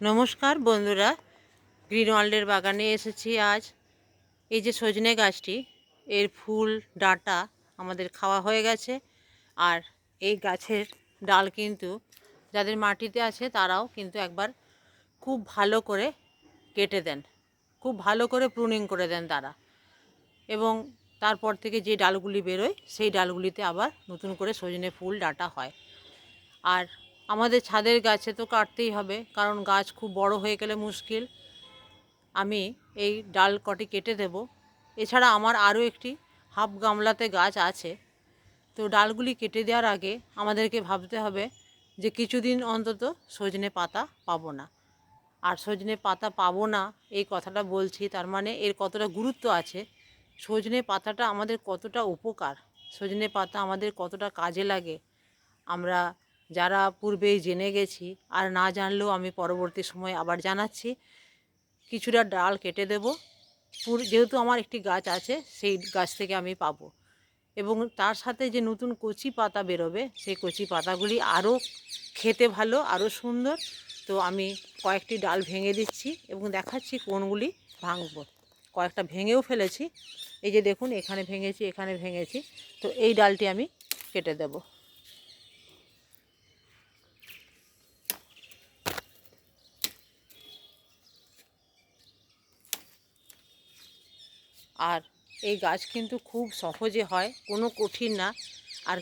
নমস্কার বন্ধুরা, গ্রিন ওয়ার্ল্ডের বাগানে এসেছি আজ। এই যে সজনে গাছটি, এর ফুল ডাঁটা আমাদের খাওয়া হয়ে গেছে। আর এই গাছের ডাল কিন্তু যাদের মাটিতে আছে তারাও কিন্তু একবার খুব ভালো করে কেটে দেন, খুব ভালো করে প্রুনিং করে দেন তারা, এবং তারপর থেকে যে ডালগুলি বেরোয় সেই ডালগুলিতে আবার নতুন করে সজনে ফুল ডাঁটা হয়। আর আমাদের ছাদের গাছে তো কাটতেই হবে, কারণ গাছ খুব বড় হয়ে গেলে মুশকিল। আমি এই ডাল কটি কেটে দেব। এছাড়া আমার আরও একটি হাফ গামলাতে গাছ আছে। তো ডালগুলি কেটে দেওয়ার আগে আমাদেরকে ভাবতে হবে যে কিছুদিন অন্তত সজনে পাতা পাবো না। আর সজনে পাতা পাবো না এই কথাটা বলছি, তার মানে এর কতটা গুরুত্ব আছে, সজনে পাতাটা আমাদের কতটা উপকার, সজনে পাতা আমাদের কতটা কাজে লাগে, আমরা যারা পূর্বেই জেনে গেছি, আর না জানলেও আমি পরবর্তী সময়ে আবার জানাচ্ছি। কিছুটা ডাল কেটে দেব, যেহেতু আমার একটি গাছ আছে সেই গাছ থেকে আমি পাবো, এবং তার সাথে যে নতুন কচি পাতা বেরোবে সেই কচি পাতাগুলি আরও খেতে ভালো, আরও সুন্দর। তো আমি কয়েকটি ডাল ভেঙে দিচ্ছি এবং দেখাচ্ছি কোনগুলি ভাঙবো। কয়েকটা ভেঙেও ফেলেছি, এই যে দেখুন, এখানে ভেঙেছি, এখানে ভেঙেছি। তো এই ডালটি আমি কেটে দেব। আর এই গাছ কিন্তু খুব সহজে হয়, কোনো কঠিন না। আর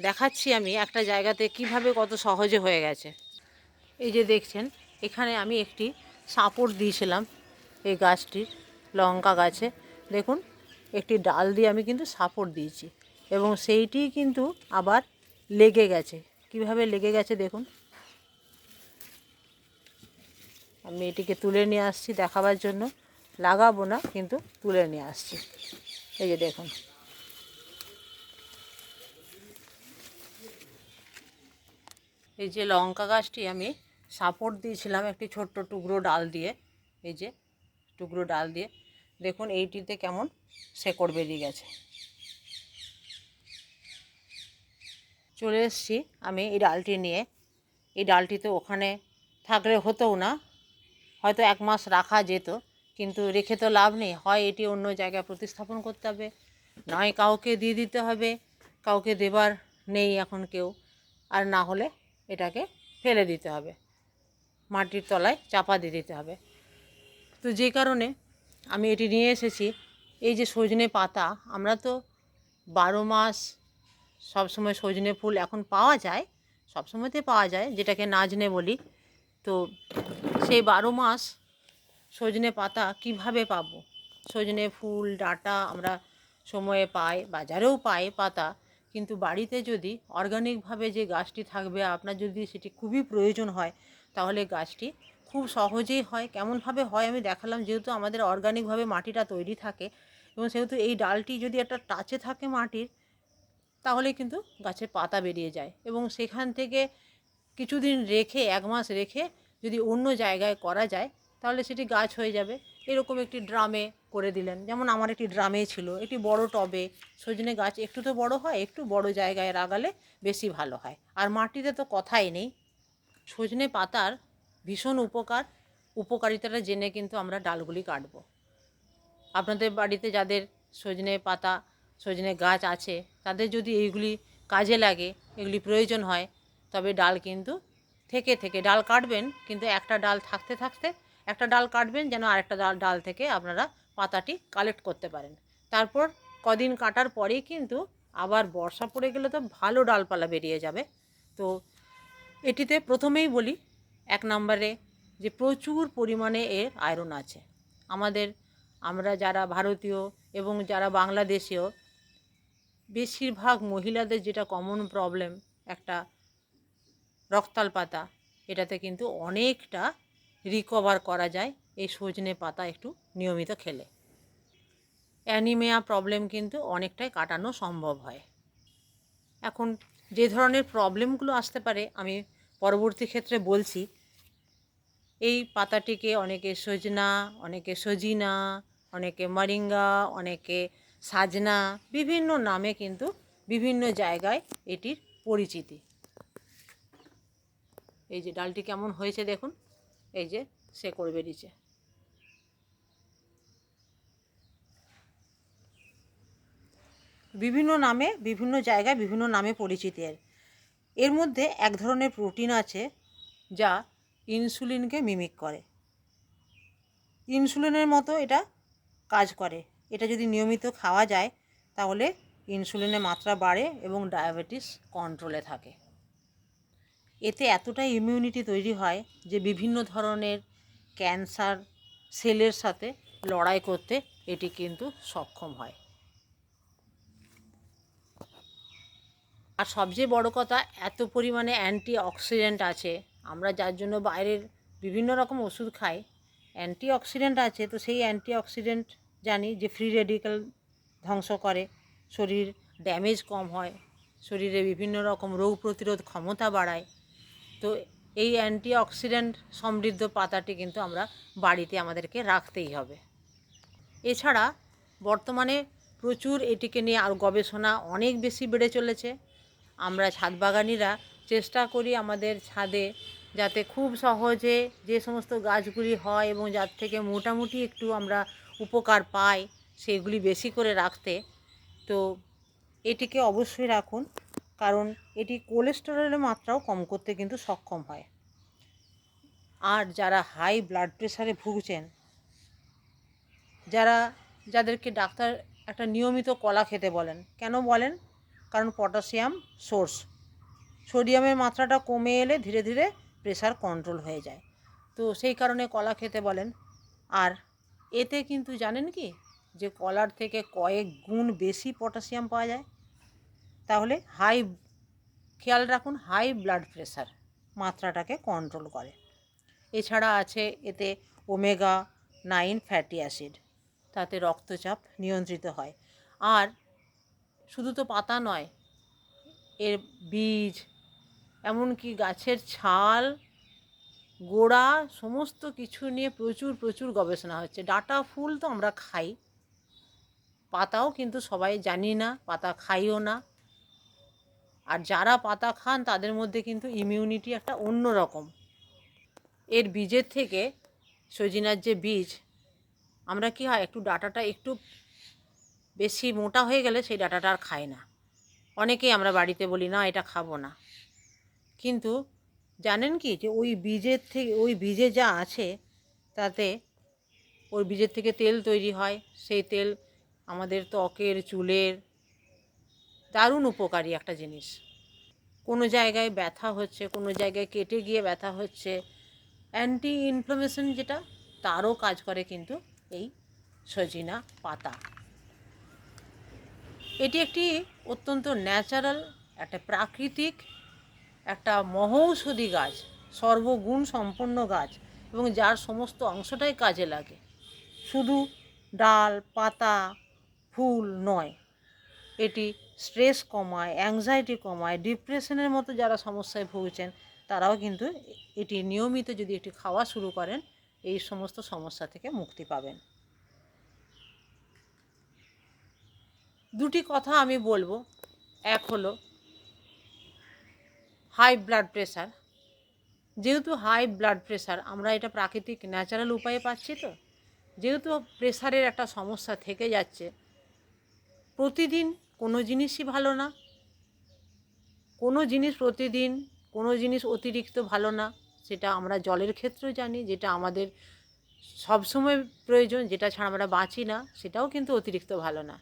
দেখাচ্ছি আমি একটা জায়গাতে কিভাবে কত সহজে হয়ে গেছে। এই যে দেখছেন, এখানে আমি একটি সাপোর্ট দিয়েছিলাম এই গাছটির, লঙ্কা গাছে। দেখুন, একটি ডাল দিয়ে আমি কিন্তু সাপোর্ট দিয়েছি, এবং সেইটি কিন্তু আবার লেগে গেছে। কিভাবে লেগে গেছে দেখুন। আমি এটিকে তুলে নিয়ে আসছি দেখাবার জন্য, লাগাবো না কিন্তু তুলে নিয়ে আসছি। এই যে দেখুন, এই যে লঙ্কা গাছটি আমি সাপোর্ট দিয়েছিলাম একটি ছোট্ট টুকরো ডাল দিয়ে। এই যে টুকরো ডাল দিয়ে দেখুন এইটিতে কেমন শেকড় বেরিয়ে গেছে। চলে এসেছি আমি এই ডালটি নিয়ে। এই ডালটি তো ওখানে থাকলে হতোও না, হয়তো 1 মাস রাখা যেত, কিন্তু রেখে তো লাভ নেই। হয় এটি অন্য জায়গায় প্রতিস্থাপন করতে হবে, নয় কাউকে দিয়ে দিতে হবে। কাউকে দেবার নেই এখন কেউ, আর না হলে এটাকে ফেলে দিতে হবে, মাটির তলায় চাপা দিয়ে দিতে হবে। তো যে কারণে আমি এটি নিয়ে এসেছি। এই যে সজনে পাতা, আমরা তো 12 মাস সবসময় সজনে ফুল এখন পাওয়া যায়, সবসময়তে পাওয়া যায়, যেটাকে নাজনে বলি। তো সেই 12 মাস সজনে পাতা কিভাবে পাবো? সজনে ফুল ডাঁটা আমরা সময়ে পাই, বাজারেও পাই পাতা, কিন্তু বাড়িতে যদি অর্গানিকভাবে যে গাছটি থাকবে, আপনার যদি সেটি খুবই প্রয়োজন হয়, তাহলে গাছটি খুব সহজেই হয়। কেমনভাবে হয় আমি দেখালাম। যেহেতু আমাদের অর্গানিকভাবে মাটিটা তৈরি থাকে, এবং সেহেতু এই ডালটি যদি একটা টাচে থাকে মাটির, তাহলে কিন্তু গাছের পাতা বেরিয়ে যায়, এবং সেখান থেকে কিছুদিন রেখে, 1 মাস রেখে যদি অন্য জায়গায় করা যায়, তাহলে সেটি গাছ হয়ে যাবে। এরকম একটি ড্রামে করে দিলেন, যেমন আমার একটি ড্রামে ছিল, একটি বড় টবে সজনে গাছ একটু তো বড় হয়, একটু বড় জায়গায় লাগালে বেশি ভালো হয়। আর মাটিতে তো কথাই নেই। সজনে পাতার ভীষণ উপকারিতাটা জেনে কিন্তু আমরা ডালগুলি কাটবো। আপনাদের বাড়িতে যাদের সজনে পাতা, সজনে গাছ আছে, তাদের যদি এইগুলি কাজে লাগে, এগুলি প্রয়োজন হয়, তবে ডাল কিন্তু থেকে ডাল কাটবেন, কিন্তু একটা ডাল থাকতে থাকতে একটা ডাল কাটবেন, যেন আরেকটা ডাল থেকে আপনারা পাতাটি কালেক্ট করতে পারেন। তারপর কদিন কাটার পরেই কিন্তু আবার বর্ষা পড়ে গেলে তো ভালো ডালপালা বেরিয়ে যাবে। তো এটিতে প্রথমেই বলি, 1 নম্বরে যে প্রচুর পরিমাণে এর আয়রন আছে। আমরা যারা ভারতীয় এবং যারা বাংলাদেশীয়, বেশিরভাগ মহিলাদের যেটা কমন প্রবলেম, একটা রক্তাল্পতা, এটাতে কিন্তু অনেকটা রিকভার করা যায় এই সজনে পাতা একটু নিয়মিত খেলে। অ্যানিমিয়া প্রবলেম কিন্তু অনেকটাই কাটানো সম্ভব হয়। এখন যে ধরনের প্রবলেমগুলো আসতে পারে আমি পরবর্তী ক্ষেত্রে বলছি। এই পাতাটিকে অনেকে সজনা, অনেকে সজিনা, অনেকে মরিঙ্গা, অনেকে সাজনা, বিভিন্ন নামে কিন্তু বিভিন্ন জায়গায় এটির পরিচিতি। এই যে ডালটি কেমন হয়েছে দেখুন। এই যে শেকড় বেরিয়েছে। বিভিন্ন নামে বিভিন্ন জায়গায় বিভিন্ন নামে পরিচিত। এর মধ্যে এক ধরনের প্রোটিন আছে যা ইনসুলিনকে মিমিক করে। ইনসুলিনের মতো এটা কাজ করে। এটা যদি নিয়মিত খাওয়া যায় তাহলে ইনসুলিনের মাত্রা বাড়ে এবং ডায়াবেটিস কন্ট্রোলে থাকে। এতে এতটাই ইমিউনিটি তৈরি হয় যে বিভিন্ন ধরনের ক্যান্সার সেলের সাথে লড়াই করতে এটি কিন্তু সক্ষম হয়। আর সবচেয়ে বড় কথা, এত পরিমাণে অ্যান্টিঅক্সিডেন্ট আছে, আমরা যার জন্য বাইরের বিভিন্ন রকম ওষুধ খাই, অ্যান্টিঅক্সিডেন্ট আছে। তো সেই অ্যান্টিঅক্সিডেন্ট জানি যে ফ্রি রেডিক্যাল ধ্বংস করে, শরীর ড্যামেজ কম হয়, শরীরে বিভিন্ন রকম রোগ প্রতিরোধ ক্ষমতা বাড়ায়। তো এই অ্যান্টিঅক্সিডেন্ট সমৃদ্ধ পাতাটি কিন্তু আমরা বাড়িতে আমাদেরকে রাখতেই হবে। এছাড়া বর্তমানে প্রচুর এটিকে নিয়ে আর গবেষণা অনেক বেশি বেড়ে চলেছে। আমরা ছাদবাগানিরা চেষ্টা করি আমাদের ছাদে যাতে খুব সহজে যে সমস্ত গাছগুলি হয় এবং যার থেকে মোটামুটি একটু আমরা উপকার পাই সেগুলি বেশি করে রাখতে। তো এটিকে অবশ্যই রাখুন, কারণ এটি কোলেস্টেরলের মাত্রাও কম করতে কিন্তু সক্ষম হয়। আর যারা হাই ব্লাড প্রেশারে ভুগছেন, যাদেরকে ডাক্তার একটা নিয়মিত কলা খেতে বলেন, কেন বলেন? কারণ পটাশিয়াম সোর্স, সোডিয়ামের মাত্রাটা কমে এলে ধীরে ধীরে প্রেশার কন্ট্রোল হয়ে যায়। তো সেই কারণে কলা খেতে বলেন। আর এতে কিন্তু জানেন কি, যে কলার থেকে কয়েক গুণ বেশি পটাশিয়াম পাওয়া যায়। তাহলে খেয়াল রাখুন, হাই ব্লাড প্রেশার মাত্রাটাকে কন্ট্রোল করে। এছাড়া আছে এতে ওমেগা 9 ফ্যাটি অ্যাসিড, তাতে রক্তচাপ নিয়ন্ত্রিত হয়। আর শুধু তো পাতা নয়, এর বীজ, এমনকি গাছের ছাল, গোড়া, সমস্ত কিছু নিয়ে প্রচুর প্রচুর গবেষণা হচ্ছে। ডাঁটা ফুল তো আমরা খাই, পাতাও কিন্তু সবাই জানি না, পাতা খাইও না। আর যারা পাতা খান তাদের মধ্যে কিন্তু ইমিউনিটি একটা অন্য রকম। এর বীজের থেকে, সজিনার যে বীজ, আমরা কি হয়, একটু ডাঁটাটা একটু বেশি মোটা হয়ে গেলে সেই ডাঁটাটা আর খাই না। অনেকেই আমরা বাড়িতে বলি না এটা খাবো না, কিন্তু জানেন কি যে ওই বীজে যা আছে তাতে ওই বীজের থেকে তেল তৈরি হয়। সেই তেল আমাদের ত্বকের, চুলের দারুণ উপকারী একটা জিনিস। কোনো জায়গায় ব্যথা হচ্ছে, কোনো জায়গায় কেটে গিয়ে ব্যথা হচ্ছে, অ্যান্টি ইনফ্লামেশন যেটা, তারও কাজ করে কিন্তু এই সজিনা পাতা। এটি একটি অত্যন্ত ন্যাচারাল, একটা প্রাকৃতিক, একটা মহৌষধি গাছ, সর্বগুণ সম্পন্ন গাছ, এবং যার সমস্ত অংশটাই কাজে লাগে। শুধু ডাল, পাতা, ফুল নয়, এটি স্ট্রেস কমায়, অ্যাংজাইটি কমায়, ডিপ্রেশনের মতো যারা সমস্যায় ভুগছেন তারাও কিন্তু এটি নিয়মিত যদি এটি খাওয়া শুরু করেন এই সমস্ত সমস্যা থেকে মুক্তি পাবেন। দুটি কথা আমি বলবো। এক হলো হাই ব্লাড প্রেশার। যেহেতু হাই ব্লাড প্রেশার আমরা এটা প্রাকৃতিক ন্যাচারাল উপায়ে পাচ্ছি, তো যেহেতু প্রেশারের একটা সমস্যা থেকে যাচ্ছে, প্রতিদিন কোনো জিনিসই ভালো না, কোনো জিনিস প্রতিদিন, কোনো জিনিস অতিরিক্ত ভালো না। সেটা আমরা জলের ক্ষেত্রেও জানি, যেটা আমাদের সবসময় প্রয়োজন, যেটা ছাড়া আমরা বাঁচি না, সেটাও কিন্তু অতিরিক্ত ভালো না।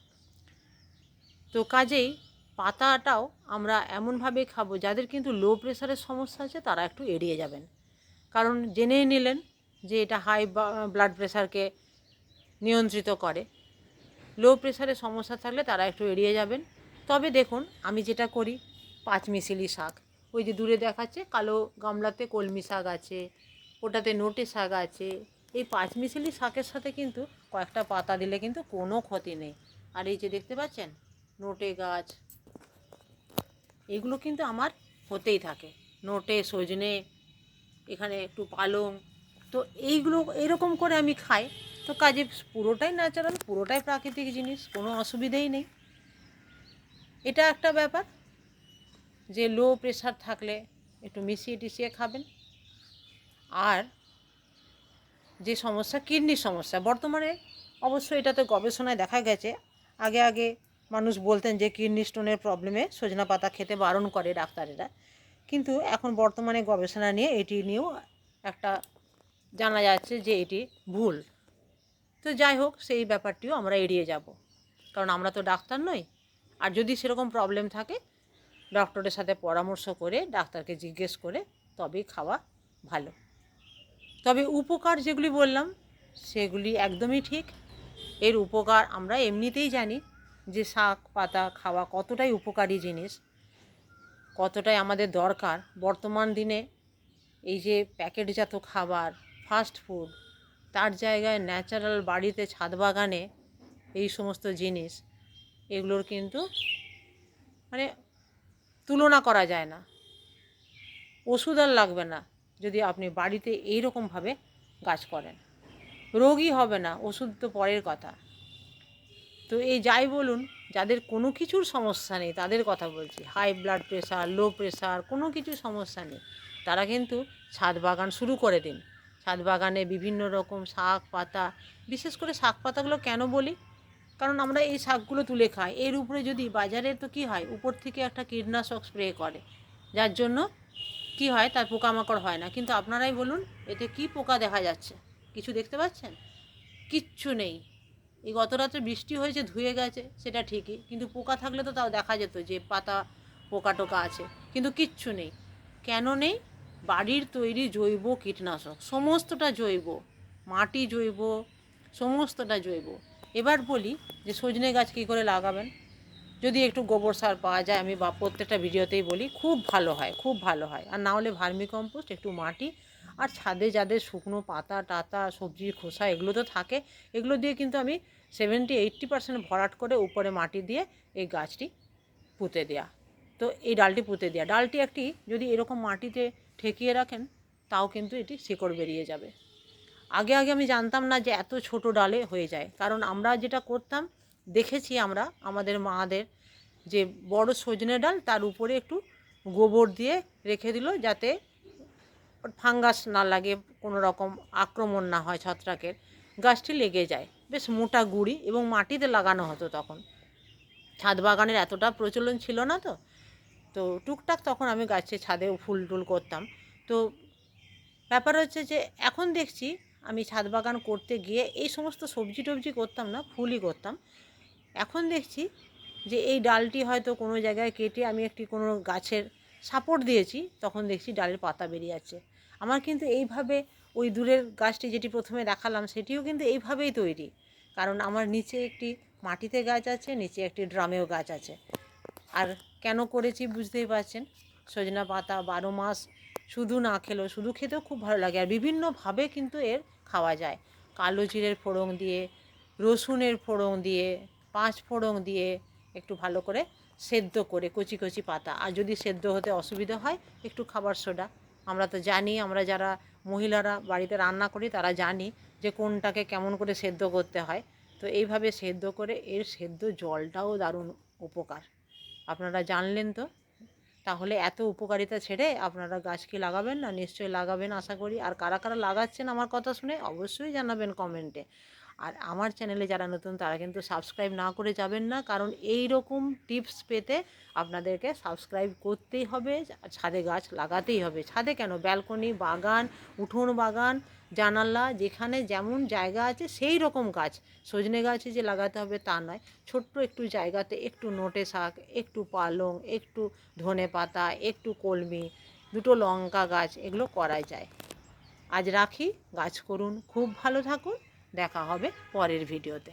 তো কাজেই পাতাটাও আমরা এমনভাবে খাবো, যাদের কিন্তু লো প্রেশারের সমস্যা আছে তারা একটু এড়িয়ে যাবেন, কারণ জেনেই নিলেন যে এটা হাই ব্লাড প্রেশারকে নিয়ন্ত্রিত করে। লো প্রেশারের সমস্যা থাকলে তারা একটু এড়িয়ে যাবেন। তবে দেখুন, আমি যেটা করি, পাঁচমিশালি শাক, ওই যে দূরে দেখাচ্ছে কালো গামলাতে কলমি শাক আছে, ওটাতে নোটে শাক আছে, এই পাঁচমিশালি শাকের সাথে কিন্তু কয়েকটা পাতা দিলে কিন্তু কোনো ক্ষতি নেই। আর এই যে দেখতে পাচ্ছেন নোটে গাছ, এগুলো কিন্তু আমার হতেই থাকে, নোটে, সজনে, এখানে একটু পালং, তো এইগুলো এরকম করে আমি খাই। তো কাজে পুরোটাই ন্যাচারাল, পুরোটাই প্রাকৃতিক জিনিস, কোনো অসুবিধেই নেই। এটা একটা ব্যাপার যে লো প্রেশার থাকলে একটু মিশিয়ে টিশিয়ে খাবেন। আর যে সমস্যা, কিডনির সমস্যা। বর্তমানে অবশ্য এটাতে গবেষণায় দেখা গেছে, আগে আগে মানুষ বলতেন যে কিডনি স্টোনের প্রবলেমে সজনা পাতা খেতে বারণ করে ডাক্তারেরা, কিন্তু এখন বর্তমানে গবেষণা নিয়ে এটি নিয়েও একটা জানা যাচ্ছে যে এটি ভুল। তো যাই হোক, সেই ব্যাপারটিও আমরা এড়িয়ে যাব, কারণ আমরা তো ডাক্তার নই। আর যদি সেরকম প্রবলেম থাকে, ডক্টরের সাথে পরামর্শ করে, ডাক্তারকে জিজ্ঞেস করে তবেই খাওয়া ভালো। তবে উপকার যেগুলি বললাম সেগুলি একদমই ঠিক। এর উপকার আমরা এমনিতেই জানি যে শাক পাতা খাওয়া কতটাই উপকারী জিনিস, কতটাই আমাদের দরকার। বর্তমান দিনে এই যে প্যাকেটজাত খাবার, ফাস্ট ফুড, তার জায়গায় ন্যাচারাল বাড়িতে ছাদ বাগানে এই সমস্ত জিনিস, এগুলোর কিন্তু মানে তুলনা করা যায় না। ওষুধ আর লাগবে না যদি আপনি বাড়িতে এইরকমভাবে গাছ করেন। রোগই হবে না, ওষুধ তো পরের কথা। তো এই যাই বলুন, যাদের কোনো কিছুর সমস্যা নেই তাদের কথা বলছি, high blood pressure, low pressure, কোনো কিছু সমস্যা নেই, তারা কিন্তু ছাদ বাগান শুরু করে দিন। ছাদ বাগানে বিভিন্ন রকম শাক পাতা, বিশেষ করে শাক পাতাগুলো কেন বলি, কারণ আমরা এই শাকগুলো তুলে খাই। এর উপরে যদি বাজারে তো কী হয়, উপর থেকে একটা কীটনাশক স্প্রে করে, যার জন্য কি হয়, তার পোকামাকড় হয় না। কিন্তু আপনারাই বলুন, এতে কি পোকা দেখা যাচ্ছে? কিছু দেখতে পাচ্ছেন? কিচ্ছু নেই। এই গত রাত্রে বৃষ্টি হয়েছে, ধুয়ে গেছে, সেটা ঠিকই, কিন্তু পোকা থাকলে তো তাও দেখা যেত যে পাতা পোকা টোকা আছে, কিন্তু কিচ্ছু নেই। কেন নেই? বাড়ির তৈরি জৈব কীটনাশক, সমস্তটা জৈব, মাটি জৈব, সমস্তটা জৈব। এবার বলি যে সজনে গাছ কী করে লাগাবেন। যদি একটু গোবর সার পাওয়া যায়, আমি বা প্রত্যেকটা ভিডিওতেই বলি, খুব ভালো হয়, খুব ভালো হয়। আর না হলে ভার্মি কম্পোস্ট, একটু মাটি, আর ছাদে যাদের শুকনো পাতা টাতা, সবজির খোসা, এগুলো তো থাকে, এগুলো দিয়ে কিন্তু আমি 70-80% ভরাট করে উপরে মাটি দিয়ে এই গাছটি পুঁতে দেওয়া। তো এই ডালটি পুঁতে দেওয়া, ডালটি একটি যদি এরকম মাটিতে ঠেকিয়ে রাখেন, তাও কিন্তু এটি শিকড় বেরিয়ে যাবে। আগে আগে আমি জানতাম না যে এত ছোট ডালে হয়ে যায়, কারণ আমরা যেটা করতাম, দেখেছি আমরা আমাদের মাদের, যে বড় সজনে ডাল তার উপরে একটু গোবর দিয়ে রেখে দিল, যাতে ফাঙ্গাস না লাগে, কোনো রকম আক্রমণ না হয় ছত্রাকের, গাছটি লেগে যায়। বেশ মোটা গুঁড়ি, এবং মাটিতে লাগানো হতো তখন। ছাদ বাগানের এতটা প্রচলন ছিল না, তো তো টুকটাক তখন আমি গাছে ছাদে ফুল টুল করতাম। তো ব্যাপার হচ্ছে যে এখন দেখছি, আমি ছাদ বাগান করতে গিয়ে এই সমস্ত সবজি টবজি করতাম না, ফুলই করতাম। এখন দেখছি যে এই ডালটি হয়তো কোনো জায়গায় কেটে আমি একটি কোনো গাছের সাপোর্ট দিয়েছি, তখন দেখছি ডালের পাতা বেরিয়ে যাচ্ছে। আমার কিন্তু এইভাবে, ওই দূরের গাছটি যেটি প্রথমে দেখালাম সেটিও কিন্তু এইভাবেই তৈরি, কারণ আমার নিচে একটি মাটিতে গাছ আছে, নিচে একটি ড্রামেও গাছ আছে। আর কেন করেছি বুঝতেই পারছেন, সজনা পাতা 12 মাস শুধু না খেলেও, শুধু খেতেও খুব ভালো লাগে, আর বিভিন্নভাবে কিন্তু এর খাওয়া যায়। কালো জিরের ফোড়ন দিয়ে, রসুনের ফোড়ন দিয়ে, 5 ফোড়ন দিয়ে একটু ভালো করে সেদ্ধ করে, কচি কচি পাতা, আর যদি সেদ্ধ হতে অসুবিধা হয় একটু খাবার সোডা। আমরা তো জানি, আমরা যারা মহিলারা বাড়িতে রান্না করি তারা জানি যে কোনটাকে কেমন করে সেদ্ধ করতে হয়। তো এইভাবে সেদ্ধ করে, এর সেদ্ধ জলটাও দারুণ উপকার। আপনারা জানলেন তো, তাহলে এত উপকারিতা ছেড়ে আপনারা গাছ কি লাগাবেন না? নিশ্চয়ই লাগাবেন আশা করি। আর কারা কারা লাগাচ্ছেন আমার কথা শুনে অবশ্যই জানাবেন কমেন্টে। আর আমার চ্যানেলে যারা নতুন তারা কিন্তু সাবস্ক্রাইব না করে যাবেন না, কারণ এই রকম টিপস পেতে আপনাদেরকে সাবস্ক্রাইব করতেই হবে, ছাদে গাছ লাগাতেই হবে। ছাদে কেন, ব্যালকনি, বাগান, উঠোন বাগান, জানালা, যেখানে যেমন জায়গা আছে সেই রকম গাছ। সজনে গাছে যে লাগাতে হবে তা নয়, ছোট্ট একটু জায়গাতে একটু নোটে শাক, একটু পালং, একটু ধনে পাতা, একটু কলমি, দুটো লঙ্কা গাছ, এগুলো করা যায়। আজ রাখি, গাছ করুন, খুব ভালো থাকুন, দেখা হবে পরের ভিডিওতে।